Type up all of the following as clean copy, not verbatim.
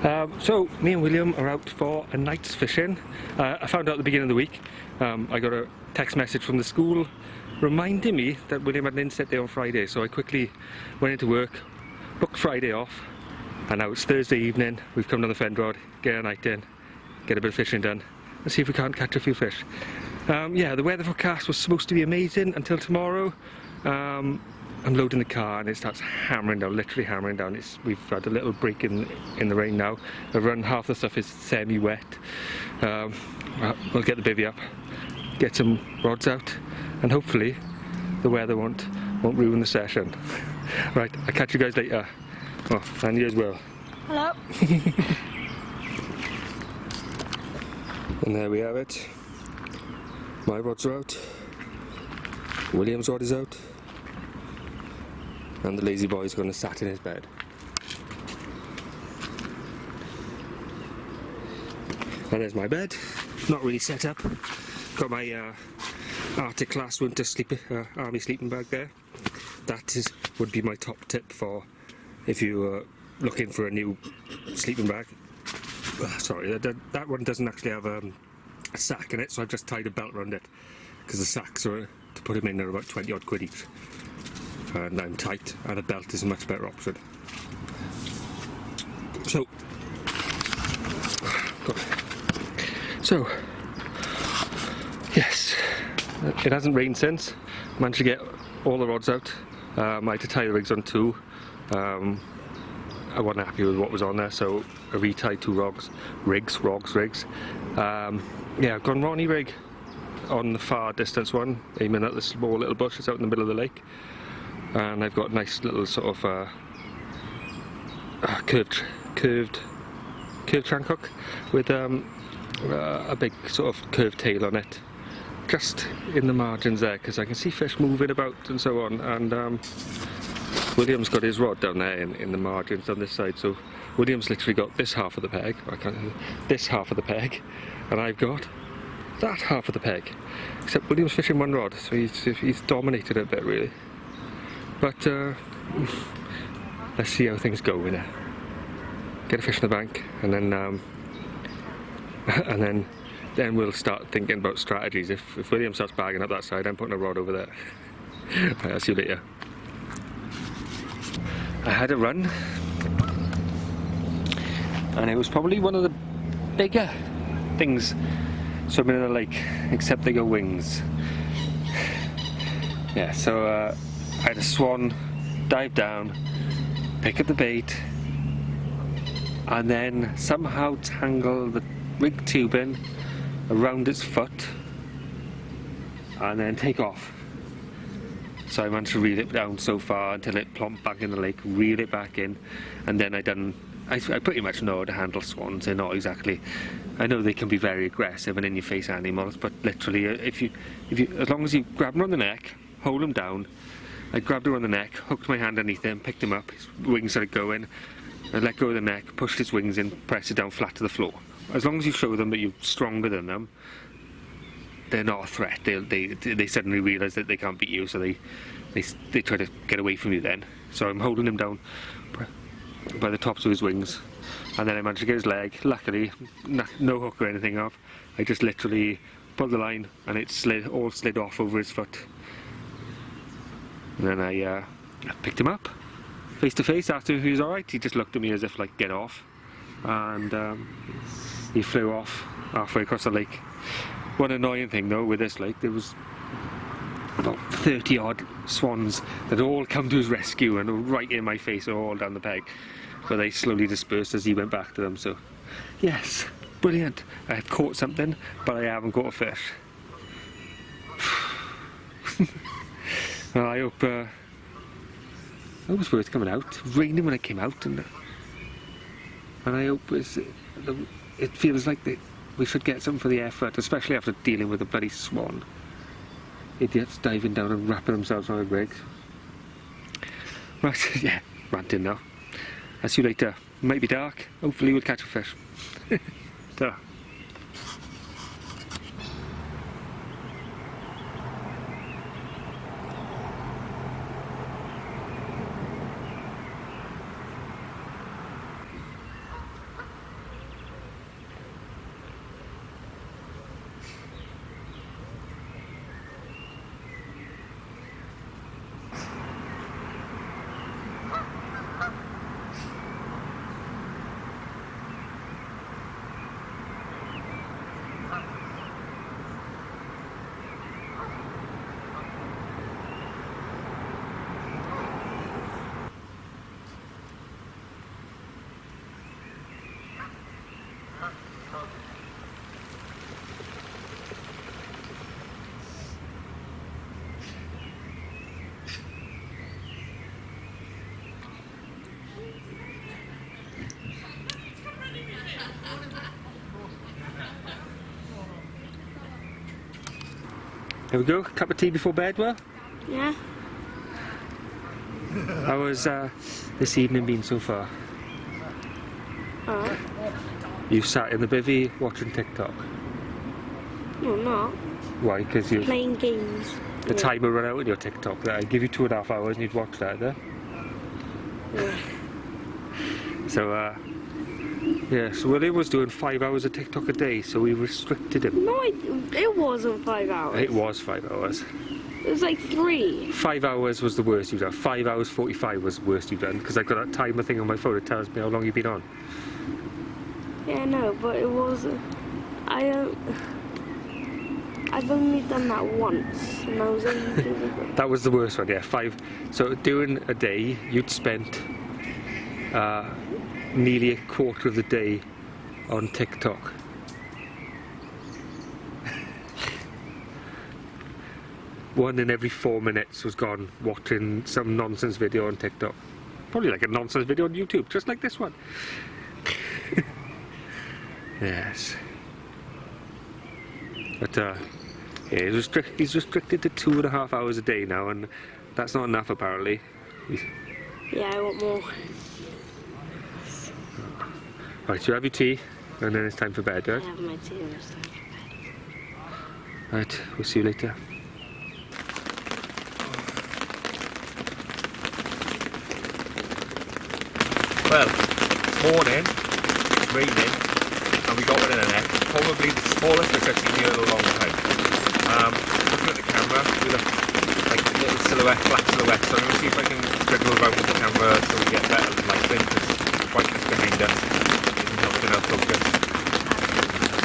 So me and William are out for a night's fishing. I found out at the beginning of the week. I got a text message from the school reminding me that William had an inset day on Friday, so I quickly went into work, booked Friday off, and now it's Thursday evening. We've come down the Fen Rod, get a night in, get a bit of fishing done, and see if we can't catch a few fish. Yeah, the weather forecast was supposed to be amazing until tomorrow. I'm loading the car and it starts hammering down, literally hammering down. We've had a little break in the rain now. I've run half the stuff is semi-wet. We'll get the bivvy up, get some rods out, and hopefully the weather won't ruin the session. Right, I'll catch you guys later. Oh, and you as well. Hello. And there we have it. My rods are out. William's rod is out. And the lazy boy's gonna sat in his bed. And there's my bed. Not really set up. Got my Arctic Class winter army sleeping bag there. That would be my top tip for if you are looking for a new sleeping bag. Sorry, that one doesn't actually have a sack in it, so I've just tied a belt around it, because the sacks are, to put them in, are about 20 odd quid each. And I'm tight, and a belt is a much better option. So yes, it hasn't rained since. Managed to get all the rods out. I had to tie the rigs on two. I wasn't happy with what was on there, so I retied two rigs. Yeah, I've gone Ronnie rig on the far distance one, aiming at the small little bush that's out in the middle of the lake. And I've got a nice little sort of curved shank hook with a big sort of curved tail on it, just in the margins there, because I can see fish moving about and so on. And William's got his rod down there in the margins on this side, so William's literally got this half of the peg, this half of the peg, and I've got that half of the peg. Except William's fishing one rod, so he's dominated it a bit really. But let's see how things go with it. Get a fish in the bank, and then we'll start thinking about strategies. If William starts bagging up that side, I'm putting a rod over there. Right, I'll see you later. I had a run, and it was probably one of the bigger things swimming in the lake, except they got wings. Yeah, so I had a swan dive down, pick up the bait, and then somehow tangle the rig tubing around its foot, and then take off. So I managed to reel it down so far until it plopped back in the lake, reel it back in, and then I pretty much know how to handle swans. They're not exactly, I know they can be very aggressive and in-your-face animals, but literally, if you, as long as you grab them on the neck, hold them down. I grabbed her on the neck, hooked my hand underneath him, picked him up, his wings started going, I let go of the neck, pushed his wings in, pressed it down flat to the floor. As long as you show them that you're stronger than them, they're not a threat. They suddenly realise that they can't beat you, so they try to get away from you then. So I'm holding him down by the tops of his wings, and then I managed to get his leg. Luckily, no hook or anything off. I just literally pulled the line, and it slid off over his foot. And then I picked him up, face to face, asked him if he was alright. He just looked at me as if like, get off. And he flew off halfway across the lake. One annoying thing though with this lake, there was about 30 odd swans that all come to his rescue and right in my face, all down the peg. But they slowly dispersed as he went back to them, so yes, brilliant. I've caught something, but I haven't caught a fish. Well, I hope it was worth coming out. It was raining when I came out, and I hope it feels like we should get something for the effort, especially after dealing with a bloody swan. Idiots diving down and wrapping themselves around rigs. Right, yeah, ranting now. I'll see you later. It might be dark. Hopefully we'll catch a fish. Ta. There we go, cup of tea before bed, Will? Yeah. How has this evening been so far? Alright. You sat in the bivvy watching TikTok. No, not. Why? Because you Playing games. the timer ran out with your TikTok. I give you 2.5 hours and you'd watch that, eh? Yeah. So, yeah, so William was doing 5 hours of TikTok a day, so we restricted him. No, it wasn't 5 hours. It was 5 hours. It was like 3. 5 hours was the worst you've done. 5 hours 45 was the worst you've done, because I've got that timer thing on my phone that tells me how long you've been on. Yeah, no, but it wasn't. I've only done that once, and I was ages ago. That was the worst one, yeah. 5. So during a day, you'd spent nearly a quarter of the day on TikTok. One in every 4 minutes was gone watching some nonsense video on TikTok. Probably like a nonsense video on YouTube, just like this one. Yes. But yeah, he's restricted to 2.5 hours a day now, and that's not enough apparently. Yeah, I want more. Right, you have your tea, and then it's time for bed, right? I have my tea and it's time for bed. Right, we'll see you later. Well, morning, it's raining, and we got one in the net. Probably the smallest fish I've seen here in a long time. Looking at the camera, we look like a little silhouette, black silhouette, so I'm going to see if I can wriggle around with the camera so we get better light in, because the whiteness behind us isn't helping our focus.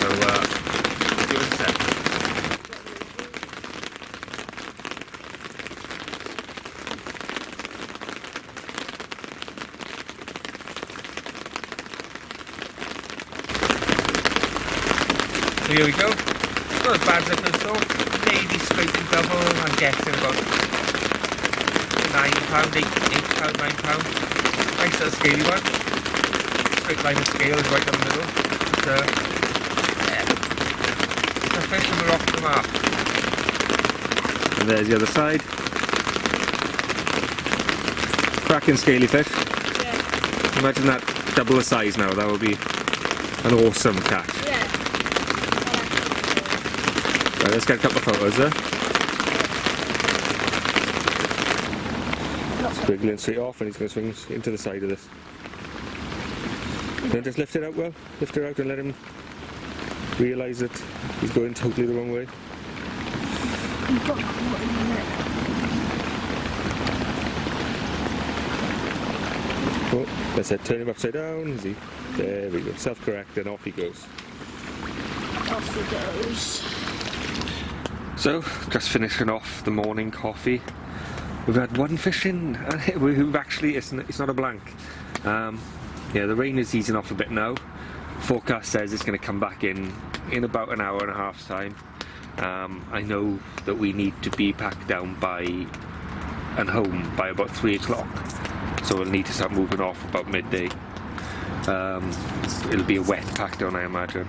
So, give it a sec. So here we go. Not as bad as I first thought. Maybe scraping double, I'm guessing about £9, £8, £9. Nice little scaly one. Straight line of scale is right down the middle. But, yeah. It's a fish and we're off the mark. And there's the other side. Cracking scaly fish. Yeah. Imagine that double the size now, that would be an awesome catch. Yeah. Right, let's get a couple of photos there. Squiggling straight off, and he's going to swing into the side of this. Then just lift it out, Will. Lift it out and let him realise that he's going totally the wrong way. Oh, that's it. Turn him upside down. Easy. There we go. Self-correct, and off he goes. Off he goes. So, just finishing off the morning coffee. We've had one fish in, and we've actually, it's not a blank. Yeah, the rain is easing off a bit now. Forecast says it's going to come back in about an hour and a half's time. I know that we need to be packed down and home by about 3 o'clock. So we'll need to start moving off about midday. It'll be a wet pack down, I imagine.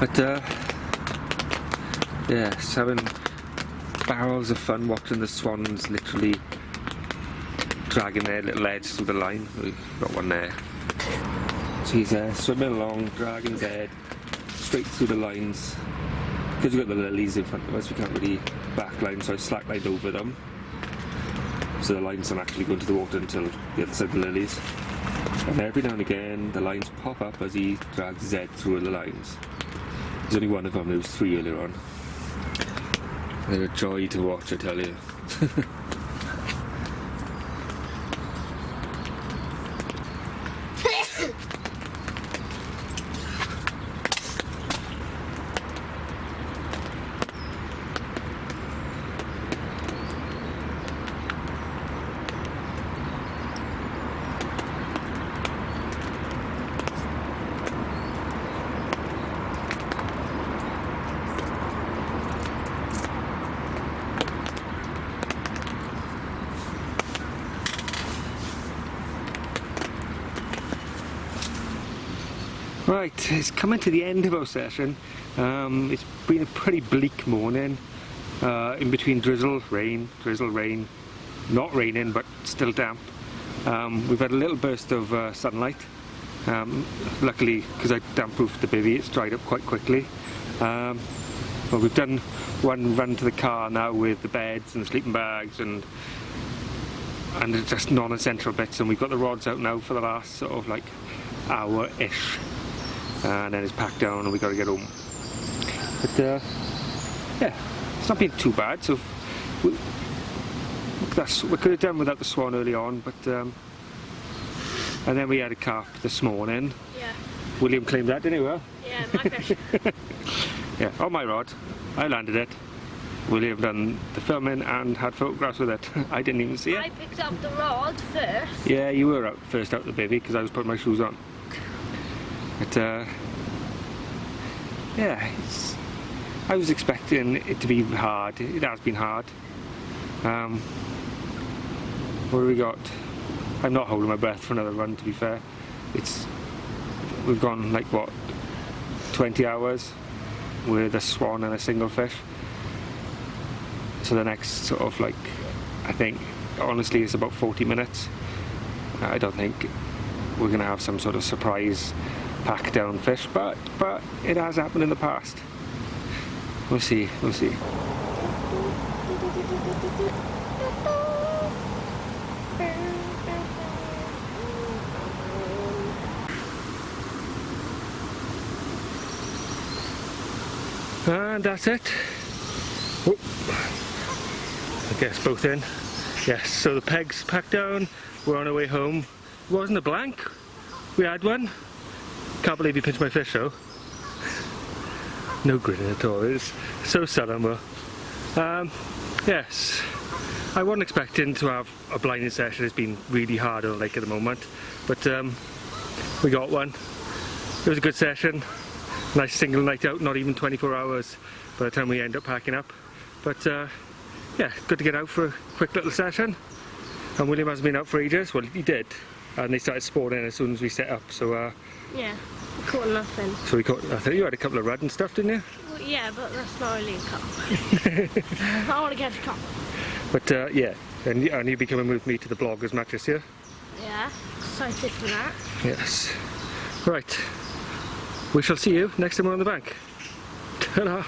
But, yeah, just having barrels of fun watching the swans literally dragging their little heads through the line. We've got one there. So he's swimming along, dragging his head straight through the lines. Because we've got the lilies in front of us, we can't really backline, so I slacklined over them. So the lines don't actually go into the water until the other side of the lilies. And every now and again, the lines pop up as he drags his head through the lines. There's only one of them, there was 3 earlier on. They're a joy to watch, I tell you. Right, it's coming to the end of our session. It's been a pretty bleak morning. In between drizzle, rain, not raining but still damp. We've had a little burst of sunlight. Luckily, because I damp-proofed the bivvy, it's dried up quite quickly. Well, we've done one run to the car now with the beds and the sleeping bags and just non-essential bits, and we've got the rods out now for the last sort of like hour-ish. And then it's packed down and we've got to get home. But yeah, it's not been too bad. So we could have done without the swan early on, but and then we had a carp this morning. Yeah. William claimed that, didn't he, Will? Yeah, my fish. Yeah, on my rod. I landed it. William done the filming and had photographs with it. I didn't even see it. I picked up the rod first. Yeah, you were first out the bivvy because I was putting my shoes on. But yeah, I was expecting it to be hard. It has been hard. What have we got? I'm not holding my breath for another run, to be fair. We've gone like what, 20 hours with a swan and a single fish. So the next sort of like, I think honestly it's about 40 minutes. I don't think we're gonna have some sort of surprise pack down fish, but it has happened in the past. We'll see. And that's it. Oh, I guess both in. Yes, so the pegs packed down, we're on our way home. It wasn't a blank, we had one. Can't believe you pinched my fish though. No grinning at all, it's so sullen, Will. Yes, I wasn't expecting to have a blinding session. It's been really hard on the lake at the moment, but we got one. It was a good session. Nice single night out, not even 24 hours by the time we end up packing up. But yeah, good to get out for a quick little session. And William hasn't been out for ages. Well, he did, and they started spawning as soon as we set up. So yeah, we caught nothing. so we caught. I think you had a couple of rudd and stuff, didn't you? Well, yeah, but that's not really a cup. I want to get a cup. But yeah, and you'll be coming with me to the bloggers match this year. Yeah, excited for that. Yes. Right. We shall see you next time we're on the bank. Ta-da!